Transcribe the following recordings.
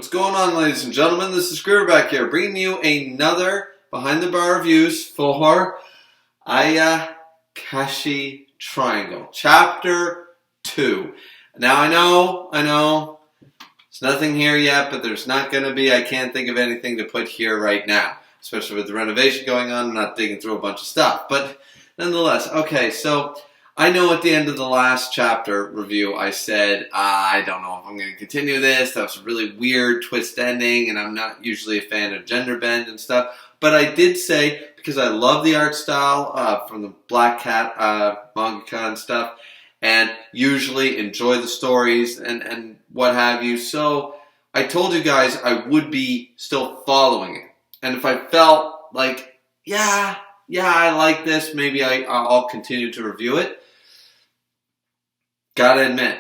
What's going on, ladies and gentlemen? This is Griever back here, bringing you another Behind the Bar reviews for Ayakashi Triangle, Chapter 2. Now, I know, there's nothing here yet, but there's not going to be. I can't think of anything to put here right now, especially with the renovation going on. I'm not digging through a bunch of stuff, but nonetheless, okay, so I know at the end of the last chapter review, I said, I don't know if I'm going to continue this. That was a really weird twist ending, and I'm not usually a fan of gender bend and stuff. But I did say, because I love the art style from the Black Cat mangaka and stuff, and usually enjoy the stories and what have you. So I told you guys I would be still following it. And if I felt like, yeah, I like this, maybe I'll continue to review it. Gotta admit,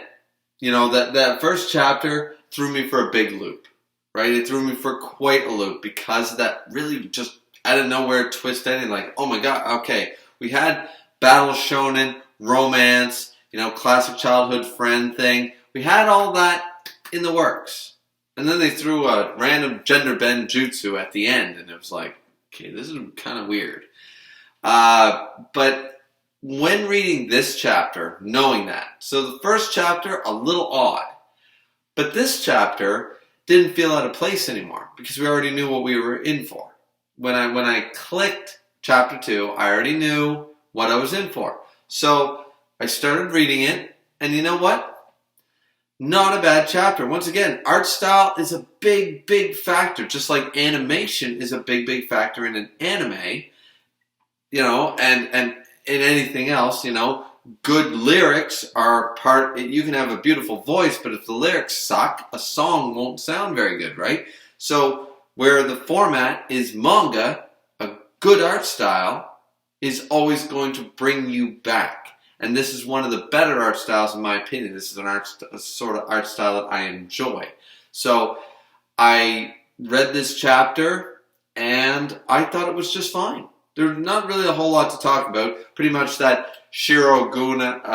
that first chapter threw me for a big loop, right? It threw me for quite a loop because of that really just out of nowhere twist ending. Like, oh my god, okay, we had battle shonen, romance, classic childhood friend thing. We had all that in the works. And then they threw a random gender bend jutsu at the end, and it was like, okay, this is kind of weird. But when reading this chapter, knowing that, so the first chapter, a little odd, but this chapter didn't feel out of place anymore because we already knew what we were in for. When I clicked chapter 2, I already knew what I was in for. So I started reading it, and you know what? Not a bad chapter. Once again, art style is a big factor, just like animation is a big factor in an anime, and in anything else, good lyrics are part. You can have a beautiful voice, but if the lyrics suck, a song won't sound very good, right? So where the format is manga, a good art style is always going to bring you back. And this is one of the better art styles in my opinion. This is a sort of art style that I enjoy. So I read this chapter and I thought it was just fine. There's not really a whole lot to talk about. Pretty much that Shiriguna,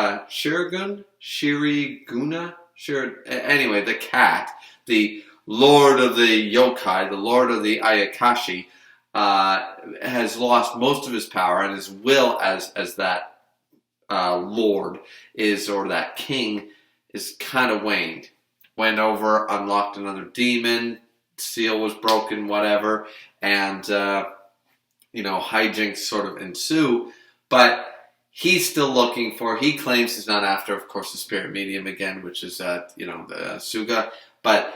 anyway, the cat, the lord of the yokai, the lord of the Ayakashi, has lost most of his power, and his will as that lord or that king is kind of waned. Went over, unlocked another demon, seal was broken, whatever, and hijinks sort of ensue, but he's still looking for, he claims he's not after, of course, the spirit medium again, which is, the Suga, but,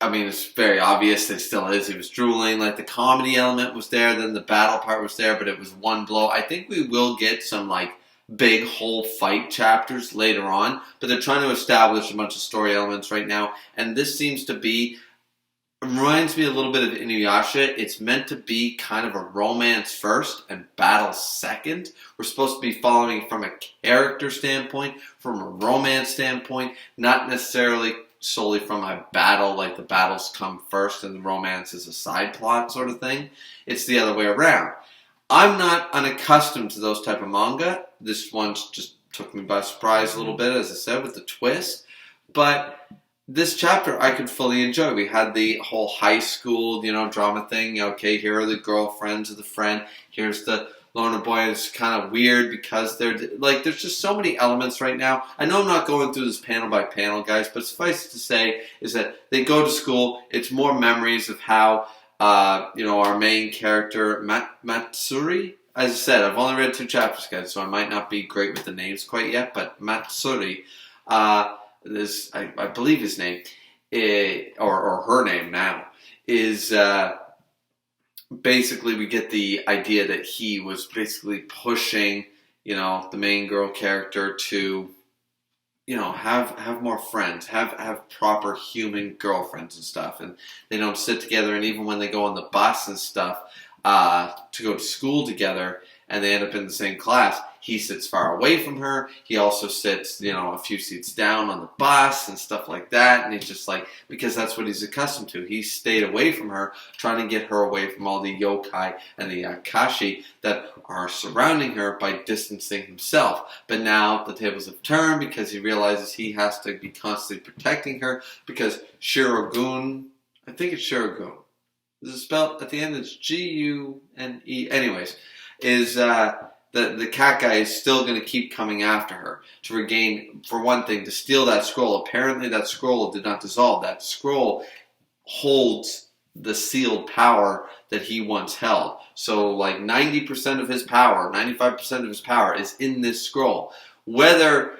it's very obvious that it still is. He was drooling, like the comedy element was there, then the battle part was there, but it was one blow. I think we will get some, big whole fight chapters later on, but they're trying to establish a bunch of story elements right now, and this seems to be, reminds me a little bit of Inuyasha. It's meant to be kind of a romance first and battle second. We're supposed to be following from a character standpoint, from a romance standpoint, not necessarily solely from a battle, like the battles come first and the romance is a side plot sort of thing. It's the other way around. I'm not unaccustomed to those type of manga. This one just took me by surprise a little bit, as I said, with the twist. But this chapter I could fully enjoy. We had the whole high school, drama thing. Okay, here are the girlfriends of the friend. Here's the loner boy. It's kind of weird because there's just so many elements right now. I know I'm not going through this panel by panel, guys, but suffice it to say is that they go to school. It's more memories of how, our main character, Matsuri. As I said, I've only read 2 chapters, guys, so I might not be great with the names quite yet, but Matsuri, this, I believe his name, or her name now, is basically we get the idea that he was basically pushing, the main girl character to, have more friends, have proper human girlfriends and stuff, and they don't sit together, and even when they go on the bus and stuff, to go to school together, and they end up in the same class. He sits far away from her. He also sits, a few seats down on the bus and stuff like that. And he's just like, because that's what he's accustomed to. He stayed away from her, trying to get her away from all the yokai and the Ayakashi that are surrounding her by distancing himself. But now the tables have turned because he realizes he has to be constantly protecting her because Shirogun, I think it's Shirogun. Is it spelled at the end? It's G-U-N-E. Anyways, is the cat guy is still going to keep coming after her to regain, for one thing, to steal that scroll. Apparently that scroll did not dissolve. That scroll holds the sealed power that he once held. So like 90% of his power, 95% of his power is in this scroll. Whether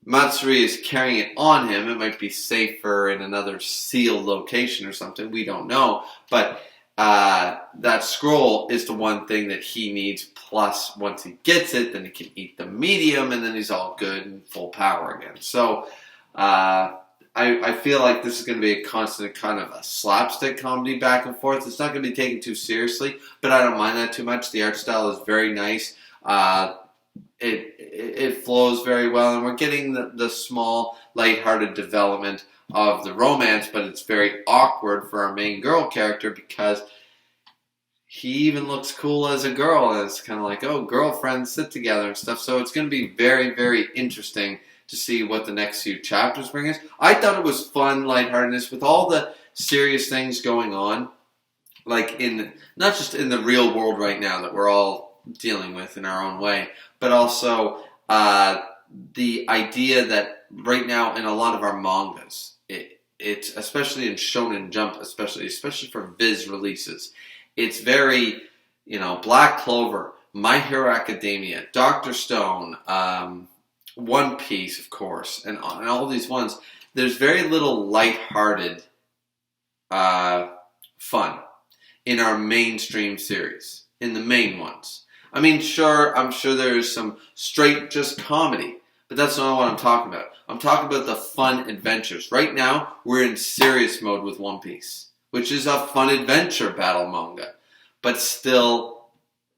Matsuri is carrying it on him, it might be safer in another sealed location or something, we don't know. But that scroll is the one thing that he needs, plus once he gets it, then he can eat the medium, and then he's all good and full power again. So I feel like this is going to be a constant kind of a slapstick comedy back and forth. It's not going to be taken too seriously, but I don't mind that too much. The art style is very nice. It flows very well, and we're getting the small, lighthearted development of the romance, but it's very awkward for our main girl character because he even looks cool as a girl, and it's kind of like, oh, girlfriends sit together and stuff. So it's going to be very, very interesting to see what the next few chapters bring us. I thought it was fun, lightheartedness, with all the serious things going on, like not just in the real world right now that we're all dealing with in our own way, but also the idea that right now in a lot of our mangas, it's especially in Shonen Jump, especially for Viz releases, it's very, Black Clover, My Hero Academia, Dr. Stone, One Piece, of course, and all these ones. There's very little lighthearted fun in our mainstream series, in the main ones. I mean, sure, I'm sure there's some straight just comedy, but that's not what I'm talking about. I'm talking about the fun adventures. Right now, we're in serious mode with One Piece, which is a fun adventure battle manga. But still,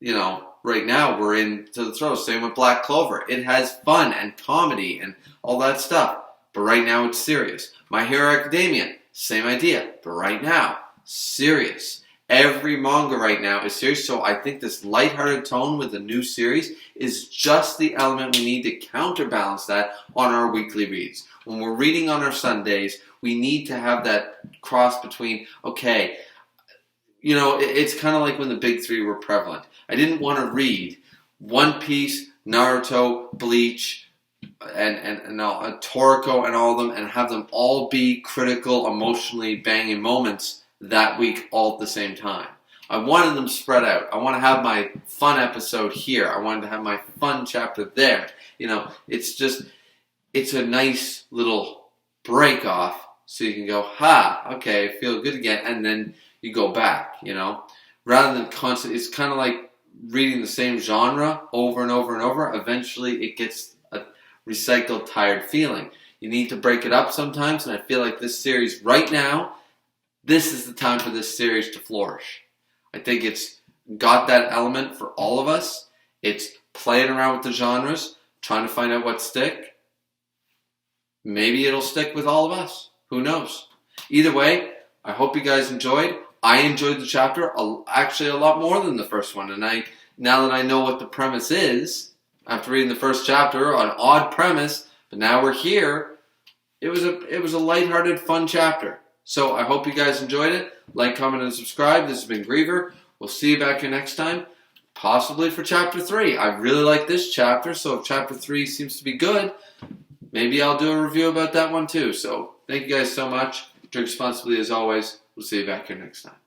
right now we're into the throes. Same with Black Clover. It has fun and comedy and all that stuff. But right now it's serious. My Hero Academia, same idea. But right now, serious. Every manga right now is serious, so I think this lighthearted tone with the new series is just the element we need to counterbalance that on our weekly reads. When we're reading on our Sundays, we need to have that cross between, okay, it's kind of like when the big three were prevalent. I didn't want to read One Piece, Naruto, Bleach, and Toriko and all of them, and have them all be critical, emotionally banging moments that week all at the same time. I wanted them spread out. I want to have my fun episode here. I wanted to have my fun chapter there. It's a nice little break off so you can go, okay, I feel good again, and then you go back, rather than constant. It's kind of like reading the same genre over and over and over. Eventually it gets a recycled, tired feeling. You need to break it up sometimes, and I feel like this series right now, this is the time for this series to flourish. I think it's got that element for all of us. It's playing around with the genres, trying to find out what stick. Maybe it'll stick with all of us. Who knows? Either way, I hope you guys enjoyed. I enjoyed the chapter actually a lot more than the first one. And now that I know what the premise is, after reading the first chapter, an odd premise, but now we're here, it was a lighthearted, fun chapter. So I hope you guys enjoyed it. Like, comment, and subscribe. This has been Griever. We'll see you back here next time, possibly for Chapter 3. I really like this chapter, so if Chapter 3 seems to be good, maybe I'll do a review about that one too. So thank you guys so much. Drink responsibly as always. We'll see you back here next time.